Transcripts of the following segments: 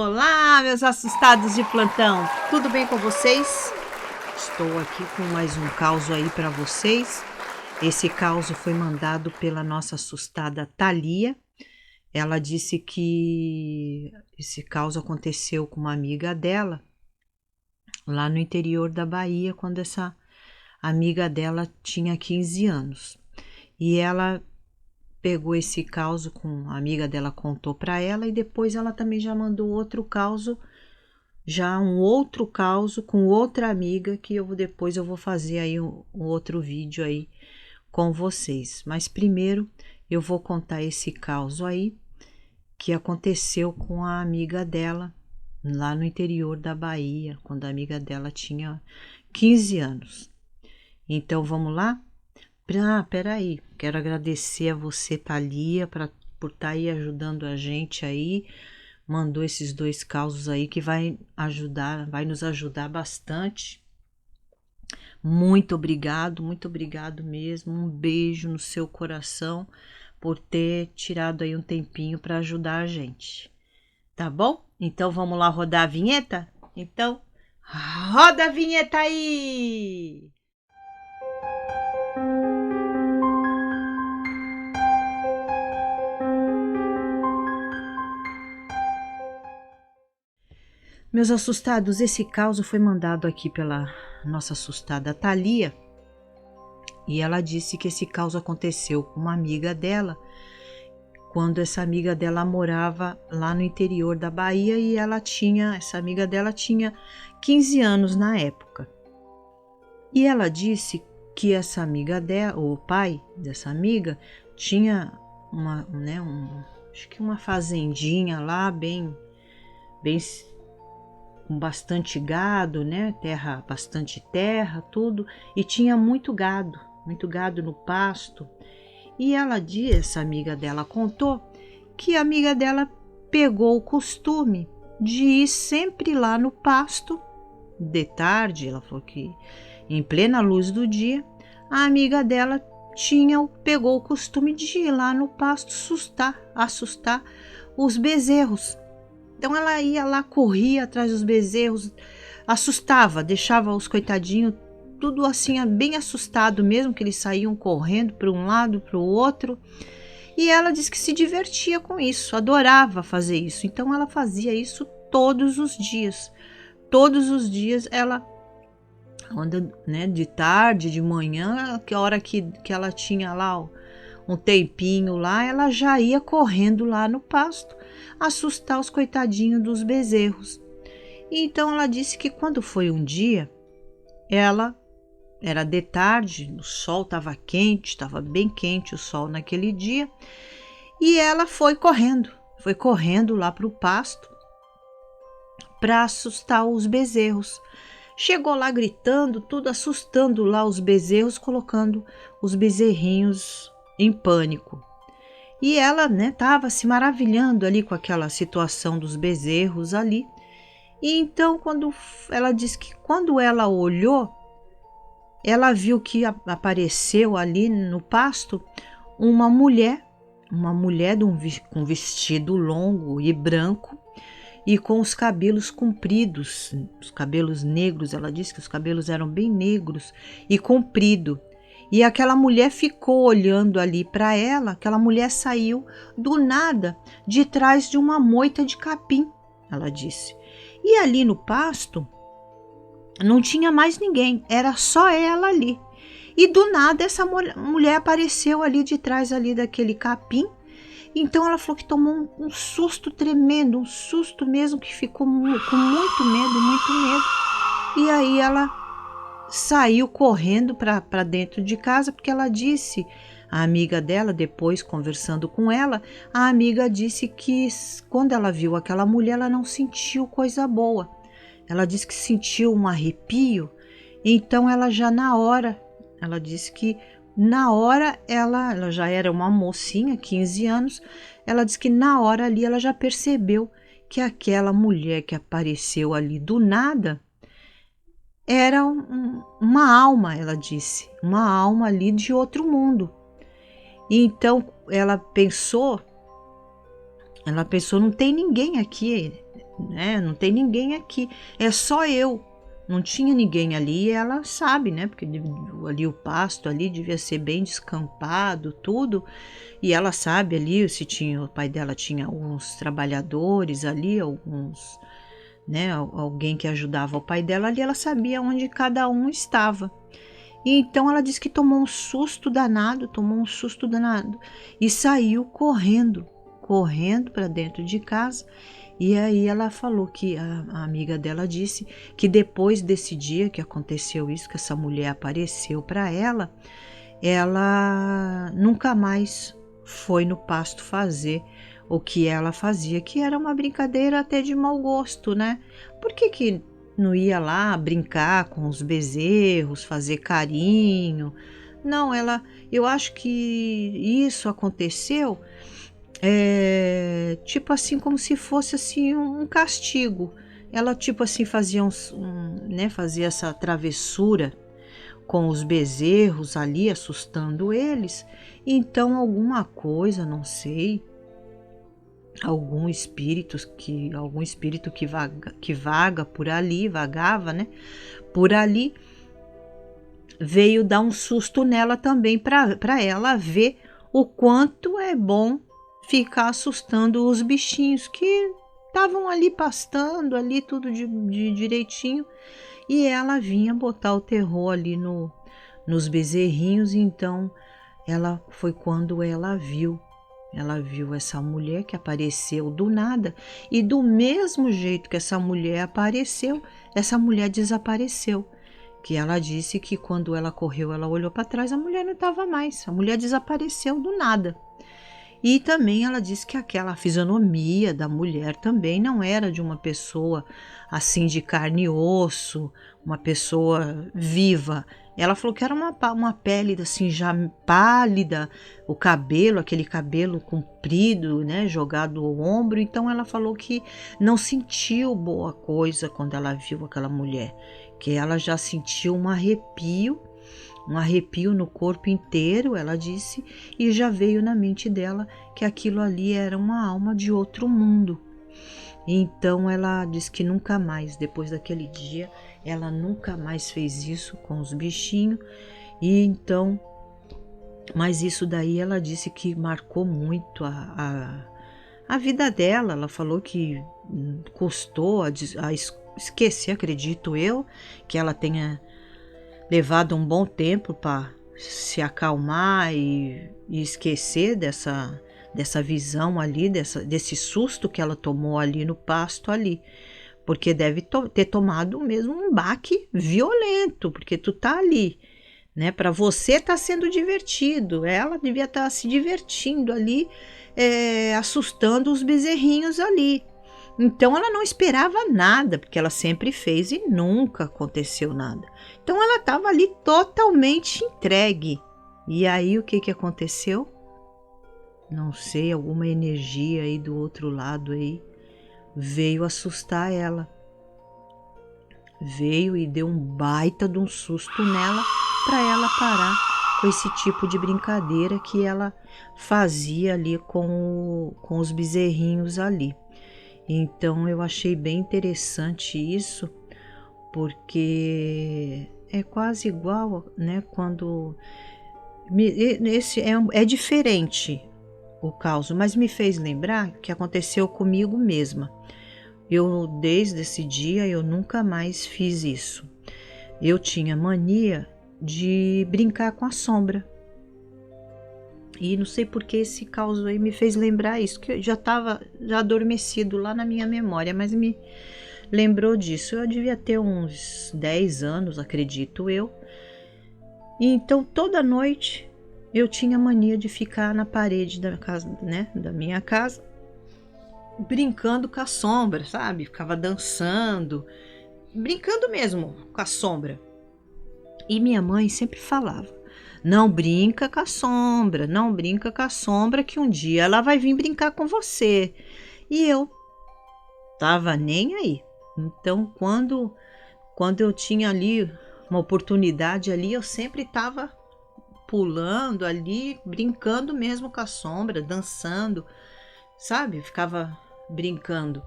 Olá, meus assustados de plantão, tudo bem com vocês? Estou aqui com mais um caos aí para vocês. Esse caos foi mandado pela nossa assustada Thalia. Ela disse que esse caos aconteceu com uma amiga dela, lá no interior da Bahia, quando essa amiga dela tinha 15 anos. E ela pegou esse caos com a amiga dela, contou para ela, e depois ela também já mandou outro caos, já um outro caos com outra amiga, que depois eu vou fazer aí um outro vídeo aí com vocês. Mas primeiro eu vou contar esse caos aí que aconteceu com a amiga dela lá no interior da Bahia, quando a amiga dela tinha 15 anos. Então vamos lá? Peraí, quero agradecer a você, Thalia, por estar aí ajudando a gente aí, mandou esses dois causos aí que vai nos ajudar bastante. Muito obrigado mesmo, um beijo no seu coração por ter tirado aí um tempinho para ajudar a gente, tá bom? Então vamos lá rodar a vinheta? Então, roda a vinheta aí! Meus assustados, esse caos foi mandado aqui pela nossa assustada Thalia, e ela disse que esse caos aconteceu com uma amiga dela, quando essa amiga dela morava lá no interior da Bahia, e essa amiga dela tinha 15 anos na época. E ela disse que essa amiga dela, o pai dessa amiga, tinha acho que uma fazendinha lá, bem com bastante gado, né? Bastante terra, tudo, e tinha muito gado no pasto. E essa amiga dela contou que a amiga dela pegou o costume de ir sempre lá no pasto de tarde. Ela falou que em plena luz do dia, a amiga dela pegou o costume de ir lá no pasto assustar os bezerros. Então ela ia lá, corria atrás dos bezerros, assustava, deixava os coitadinhos tudo assim, bem assustado mesmo, que eles saíam correndo para um lado, para o outro. E ela disse que se divertia com isso, adorava fazer isso. Então ela fazia isso todos os dias. Todos os dias ela, de tarde, de manhã, que a hora que ela tinha lá um tempinho lá, ela já ia correndo lá no pasto, assustar os coitadinhos dos bezerros. E então ela disse que quando foi um dia, era de tarde, o sol estava quente, estava bem quente o sol naquele dia, e ela foi correndo lá para o pasto para assustar os bezerros. Chegou lá gritando, tudo, assustando lá os bezerros, colocando os bezerrinhos em pânico. E ela, estava se maravilhando ali com aquela situação dos bezerros ali. E então, ela disse que quando ela olhou, ela viu que apareceu ali no pasto uma mulher com vestido longo e branco e com os cabelos compridos, os cabelos negros. Ela disse que os cabelos eram bem negros e comprido. E aquela mulher ficou olhando ali para ela. Aquela mulher saiu do nada de trás de uma moita de capim, ela disse. E ali no pasto não tinha mais ninguém, era só ela ali. E do nada essa mulher apareceu ali de trás ali daquele capim. Então ela falou que tomou um susto tremendo, um susto mesmo, que ficou com muito medo. E aí ela saiu correndo para dentro de casa, porque ela disse, a amiga dela, depois conversando com ela, a amiga disse que quando ela viu aquela mulher, ela não sentiu coisa boa. Ela disse que sentiu um arrepio. Então ela disse que na hora ela já era uma mocinha, 15 anos, ela disse que na hora ali ela já percebeu que aquela mulher que apareceu ali do nada era uma alma, ela disse, uma alma ali de outro mundo. E então ela pensou, não tem ninguém aqui né? Não tem ninguém aqui, é só eu. Não tinha ninguém ali e ela sabe, né? Porque ali o pasto ali devia ser bem descampado, tudo. E ela sabe ali se tinha, o pai dela tinha alguns trabalhadores ali, alguns, né? Alguém que ajudava o pai dela ali, ela sabia onde cada um estava. E então ela disse que tomou um susto danado, e saiu correndo para dentro de casa. E aí ela falou que a amiga dela disse que depois desse dia que aconteceu isso, que essa mulher apareceu para ela nunca mais foi no pasto fazer o que ela fazia, que era uma brincadeira até de mau gosto, né? Por que não ia lá brincar com os bezerros, fazer carinho? Não, eu acho que isso aconteceu tipo assim, como se fosse assim um castigo. Ela tipo assim né, fazia essa travessura com os bezerros ali, assustando eles. Então alguma coisa, não sei, algum espírito que vaga por ali, vagava, né? Por ali, veio dar um susto nela também para ela ver o quanto é bom ficar assustando os bichinhos que estavam ali pastando ali tudo de direitinho, e ela vinha botar o terror ali nos bezerrinhos. Então ela foi quando ela viu essa mulher que apareceu do nada, e do mesmo jeito que essa mulher apareceu, essa mulher desapareceu. Que ela disse que quando ela correu, ela olhou para trás, a mulher não estava mais, a mulher desapareceu do nada. E também ela disse que aquela fisionomia da mulher também não era de uma pessoa assim de carne e osso, uma pessoa viva. Ela falou que era uma pele assim já pálida, o cabelo, aquele cabelo comprido, né, jogado ao ombro. Então ela falou que não sentiu boa coisa quando ela viu aquela mulher, que ela já sentiu um arrepio no corpo inteiro, ela disse, e já veio na mente dela que aquilo ali era uma alma de outro mundo. Então ela disse que nunca mais, depois daquele dia, ela nunca mais fez isso com os bichinhos. E então, mas isso daí ela disse que marcou muito a vida dela. Ela falou que custou a esquecer, acredito eu, que ela tenha levado um bom tempo para se acalmar e esquecer dessa visão ali, desse susto que ela tomou ali no pasto ali, porque deve ter tomado mesmo um baque violento, porque tu tá ali, né? Para você tá sendo divertido, ela devia estar se divertindo ali, assustando os bezerrinhos ali. Então ela não esperava nada, porque ela sempre fez e nunca aconteceu nada. Então ela estava ali totalmente entregue. E aí o que aconteceu? Não sei, alguma energia aí do outro lado aí veio assustar ela. Veio e deu um baita de um susto nela para ela parar com esse tipo de brincadeira que ela fazia ali com os bezerrinhos ali. Então eu achei bem interessante isso, porque é quase igual, né? Quando esse é diferente o caso, mas me fez lembrar que aconteceu comigo mesma. Eu desde esse dia eu nunca mais fiz isso. Eu tinha mania de brincar com a sombra. E não sei por que esse caso aí me fez lembrar isso, que já estava adormecido lá na minha memória, mas me lembrou disso. Eu devia ter uns 10 anos, acredito eu. E então toda noite eu tinha mania de ficar na parede da casa, né, da minha casa, brincando com a sombra, sabe? Ficava dançando, brincando mesmo com a sombra. E minha mãe sempre falava: não brinca com a sombra, não brinca com a sombra, que um dia ela vai vir brincar com você. E eu tava nem aí. Então, quando eu tinha ali uma oportunidade ali, eu sempre tava pulando ali, brincando mesmo com a sombra, dançando, sabe? Ficava brincando.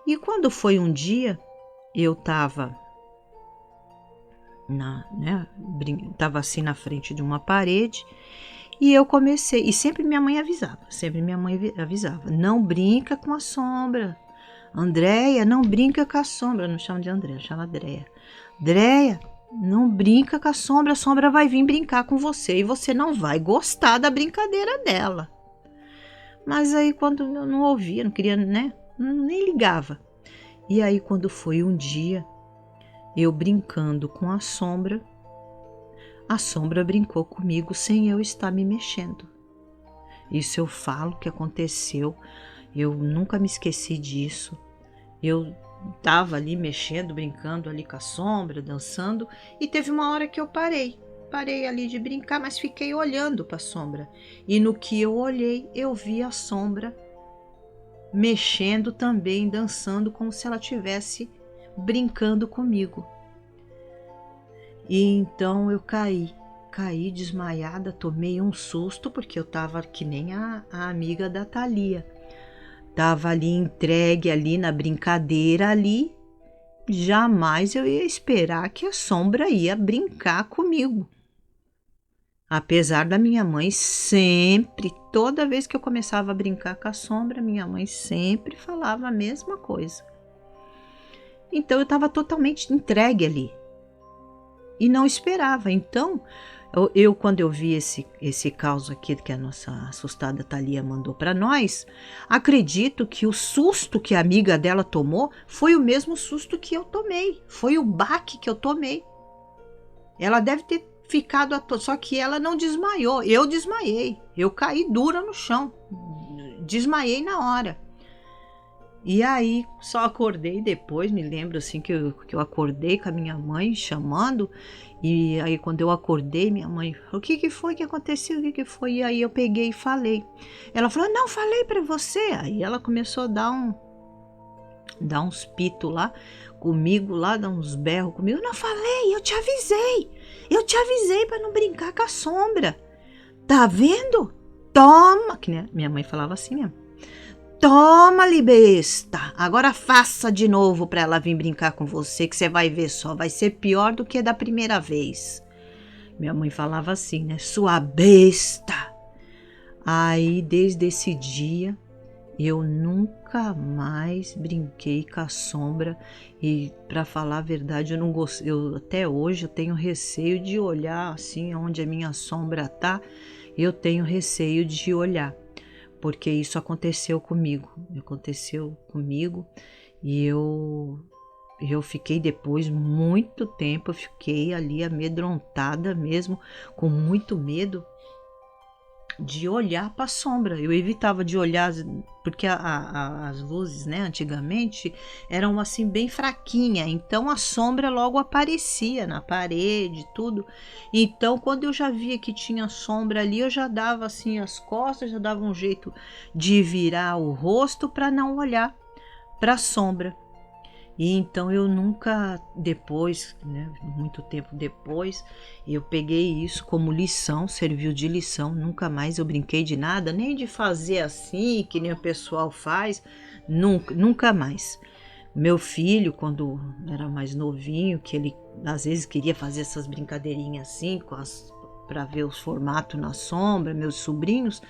E quando foi um dia, eu estava tava assim na frente de uma parede e eu comecei, e sempre minha mãe avisava, não brinca com a sombra, Andréia, não brinca com a sombra, não chama de Andréia, chama Andréia. Andréia, não brinca com a sombra vai vir brincar com você e você não vai gostar da brincadeira dela. Mas aí quando eu não ouvia, não queria, né, nem ligava. E aí quando foi um dia, eu brincando com a sombra brincou comigo sem eu estar me mexendo. Isso eu falo que aconteceu, eu nunca me esqueci disso. Eu estava ali mexendo, brincando ali com a sombra, dançando, e teve uma hora que eu parei ali de brincar, mas fiquei olhando para a sombra. E no que eu olhei, eu vi a sombra mexendo também, dançando, como se ela estivesse brincando comigo. E então eu caí desmaiada, tomei um susto, porque eu estava que nem a amiga da Thalia. Tava ali entregue ali na brincadeira ali, jamais eu ia esperar que a sombra ia brincar comigo. Apesar da minha mãe sempre, toda vez que eu começava a brincar com a sombra, minha mãe sempre falava a mesma coisa. Então eu estava totalmente entregue ali e não esperava. Então eu quando eu vi esse caos aqui que a nossa assustada Thalia mandou para nós, acredito que o susto que a amiga dela tomou foi o mesmo susto que eu tomei, foi o baque que eu tomei. Ela deve ter ficado só que ela não desmaiou, eu desmaiei, eu caí dura no chão, desmaiei na hora. E aí só acordei depois, me lembro assim que eu acordei com a minha mãe chamando, e aí quando eu acordei, minha mãe falou, o que foi que aconteceu, o que foi? E aí eu peguei e falei. Ela falou, não, falei pra você. Aí ela começou a dar uns pitos lá comigo, lá, dar uns berros comigo. Não, falei, eu te avisei pra não brincar com a sombra. Tá vendo? Toma, que né? Minha mãe falava assim mesmo. Toma-lhe, besta, agora faça de novo para ela vir brincar com você, que você vai ver só, vai ser pior do que da primeira vez. Minha mãe falava assim, né, sua besta. Aí, desde esse dia, eu nunca mais brinquei com a sombra e, para falar a verdade, eu não gostei, até hoje eu tenho receio de olhar assim, onde a minha sombra tá, eu tenho receio de olhar. Porque isso aconteceu comigo e eu fiquei depois muito tempo, eu fiquei ali amedrontada mesmo, com muito medo de olhar para a sombra. Eu evitava de olhar, porque as luzes, né, antigamente eram assim bem fraquinha, então a sombra logo aparecia na parede, tudo. Então quando eu já via que tinha sombra ali, eu já dava assim as costas, já dava um jeito de virar o rosto para não olhar para a sombra. E então eu nunca, depois, né, muito tempo depois, eu peguei isso como lição, serviu de lição, nunca mais eu brinquei de nada, nem de fazer assim, que nem o pessoal faz, nunca mais. Meu filho, quando era mais novinho, que ele às vezes queria fazer essas brincadeirinhas assim, para ver os formatos na sombra, meus sobrinhos,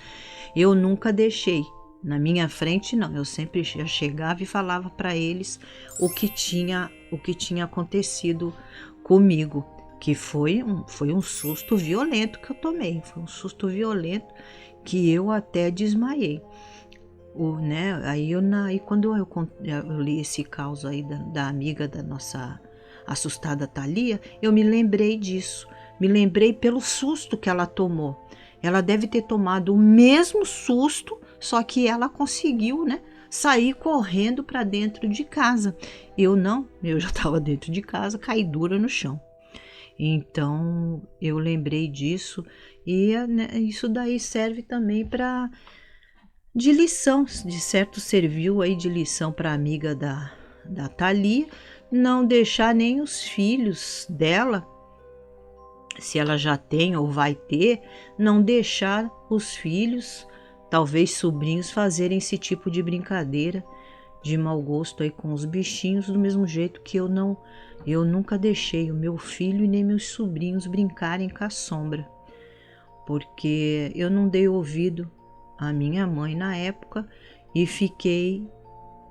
eu nunca deixei. Na minha frente não, eu sempre chegava e falava para eles o que tinha acontecido comigo, que foi um susto violento que eu tomei, foi um susto violento que eu até desmaiei. Aí quando eu li esse caos aí da amiga da nossa assustada Thalia, eu me lembrei disso, me lembrei pelo susto que ela tomou. Ela deve ter tomado o mesmo susto, só que ela conseguiu, né, sair correndo para dentro de casa. Eu não, eu já estava dentro de casa, caí dura no chão. Então eu lembrei disso e né, isso daí serve também de lição, de certo serviu aí de lição para a amiga da Thalia, não deixar nem os filhos dela, se ela já tem ou vai ter, não deixar os filhos, talvez sobrinhos, fazerem esse tipo de brincadeira, de mau gosto aí com os bichinhos, do mesmo jeito que eu nunca deixei o meu filho e nem meus sobrinhos brincarem com a sombra, porque eu não dei ouvido à minha mãe na época e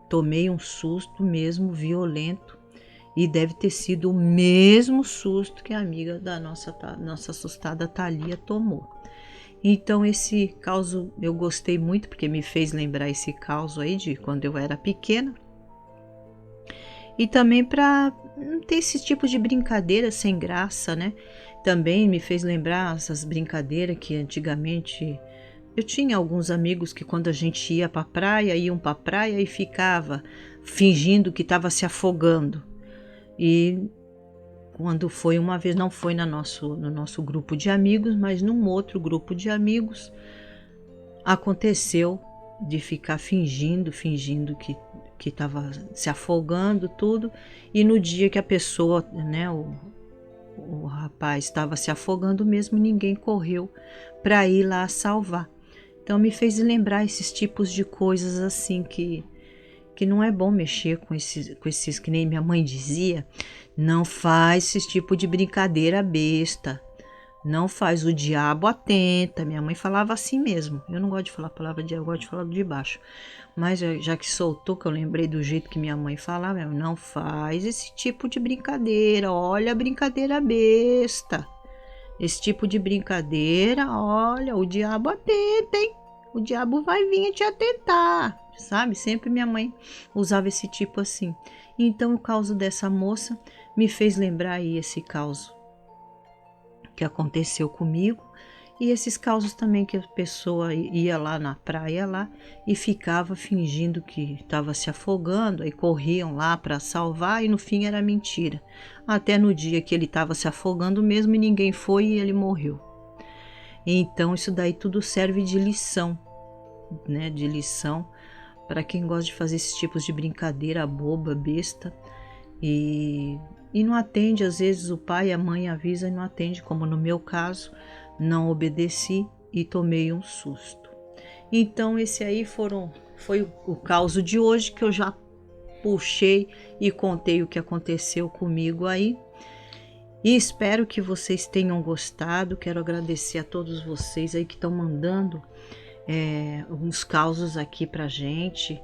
tomei um susto mesmo violento, e deve ter sido o mesmo susto que a amiga da nossa assustada Thalia tomou. Então esse caso eu gostei muito, porque me fez lembrar esse caso aí de quando eu era pequena. E também para não ter esse tipo de brincadeira sem graça, né? Também me fez lembrar essas brincadeiras que antigamente eu tinha alguns amigos que quando a gente iam para a praia e ficava fingindo que estava se afogando. E quando foi uma vez, não foi no nosso grupo de amigos, mas num outro grupo de amigos, aconteceu de ficar fingindo que estava se afogando tudo, e no dia que a pessoa, né, o rapaz estava se afogando mesmo, ninguém correu para ir lá salvar. Então me fez lembrar esses tipos de coisas assim que não é bom mexer com esses, que nem minha mãe dizia, não faz esse tipo de brincadeira besta, não faz, o diabo atenta. Minha mãe falava assim mesmo. Eu não gosto de falar a palavra diabo, eu gosto de falar de baixo, mas já que soltou, que eu lembrei do jeito que minha mãe falava, não faz esse tipo de brincadeira, olha a brincadeira besta, esse tipo de brincadeira, olha, o diabo atenta, hein? O diabo vai vir te atentar, sabe? Sempre minha mãe usava esse tipo assim. Então o caso dessa moça me fez lembrar aí esse caso que aconteceu comigo, e esses causos também que a pessoa ia lá na praia lá e ficava fingindo que estava se afogando, aí corriam lá para salvar e no fim era mentira. Até no dia que ele estava se afogando mesmo e ninguém foi e ele morreu. Então isso daí tudo serve de lição, né? De lição para quem gosta de fazer esses tipos de brincadeira boba, besta, e não atende. Às vezes o pai e a mãe avisam e não atende, como no meu caso, não obedeci e tomei um susto. Então esse aí foi o caso de hoje, que eu já puxei e contei o que aconteceu comigo aí. E espero que vocês tenham gostado. Quero agradecer a todos vocês aí que estão mandando uns causos aqui pra gente,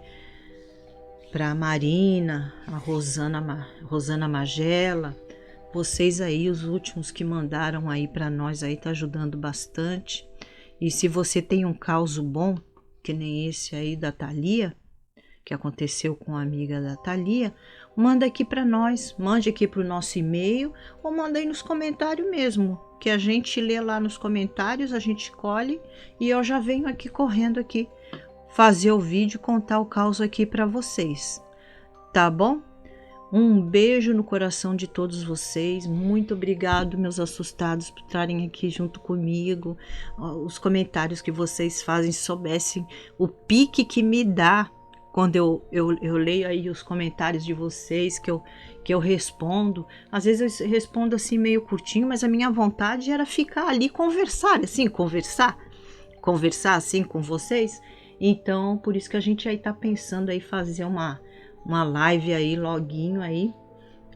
pra Marina, a Rosana Magela, vocês aí, os últimos que mandaram aí pra nós aí, tá ajudando bastante. E se você tem um caso bom, que nem esse aí da Thalia, que aconteceu com a amiga da Thalia, manda aqui para nós, mande aqui para o nosso e-mail, ou manda aí nos comentários mesmo, que a gente lê lá nos comentários, a gente colhe e eu já venho aqui correndo aqui fazer o vídeo, contar o caos aqui para vocês, tá bom? Um beijo no coração de todos vocês, muito obrigado, meus assustados, por estarem aqui junto comigo. Os comentários que vocês fazem, se soubessem o pique que me dá quando eu leio aí os comentários de vocês, que eu respondo. Às vezes eu respondo assim meio curtinho, mas a minha vontade era ficar ali conversar assim com vocês. Então por isso que a gente aí tá pensando aí fazer uma live aí, loguinho aí,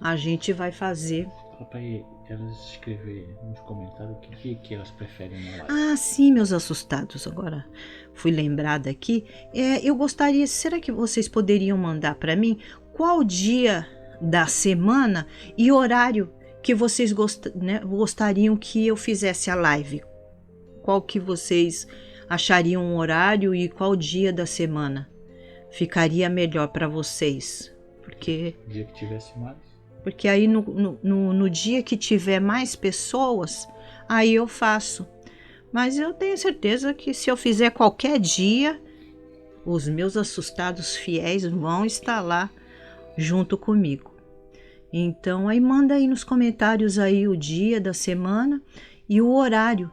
a gente vai fazer. Papai, elas escrever nos comentários o que elas preferem na live. Ah, sim, meus assustados, agora fui lembrada aqui. Eu gostaria, será que vocês poderiam mandar para mim qual dia da semana e horário que vocês gostariam que eu fizesse a live? Qual que vocês achariam um horário e qual dia da semana ficaria melhor para vocês? Porque dia que tivesse mais. Porque aí no dia que tiver mais pessoas, aí eu faço. Mas eu tenho certeza que se eu fizer qualquer dia, os meus assustados fiéis vão estar lá junto comigo. Então aí manda aí nos comentários aí o dia da semana e o horário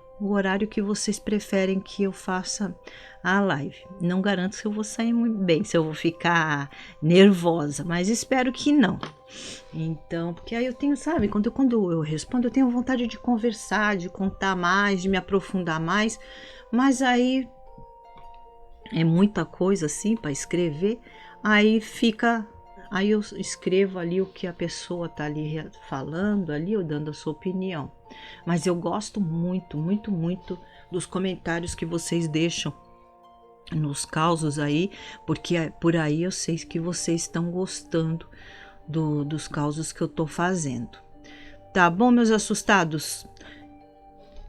que vocês preferem que eu faça a live. Não garanto se eu vou sair muito bem, se eu vou ficar nervosa, mas espero que não. Então, porque aí eu tenho, sabe, quando eu respondo, eu tenho vontade de conversar, de contar mais, de me aprofundar mais, mas aí é muita coisa assim para escrever, aí fica, aí eu escrevo ali o que a pessoa tá ali falando ali, ou dando a sua opinião. Mas eu gosto muito, muito, muito dos comentários que vocês deixam nos causos aí, porque por aí eu sei que vocês estão gostando dos causos que eu tô fazendo. Tá bom, meus assustados?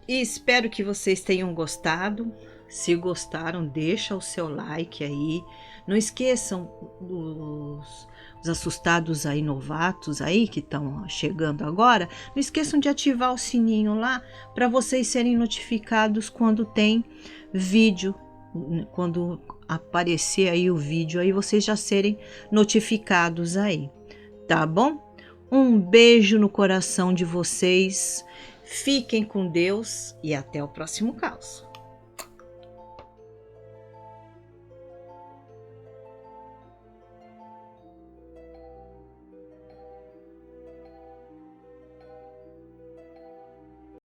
E espero que vocês tenham gostado. Se gostaram, deixa o seu like aí. Não esqueçam os assustados aí, novatos aí, que estão chegando agora. Não esqueçam de ativar o sininho lá para vocês serem notificados quando tem vídeo. Quando aparecer aí o vídeo, aí vocês já serem notificados aí. Tá bom? Um beijo no coração de vocês. Fiquem com Deus e até o próximo caos.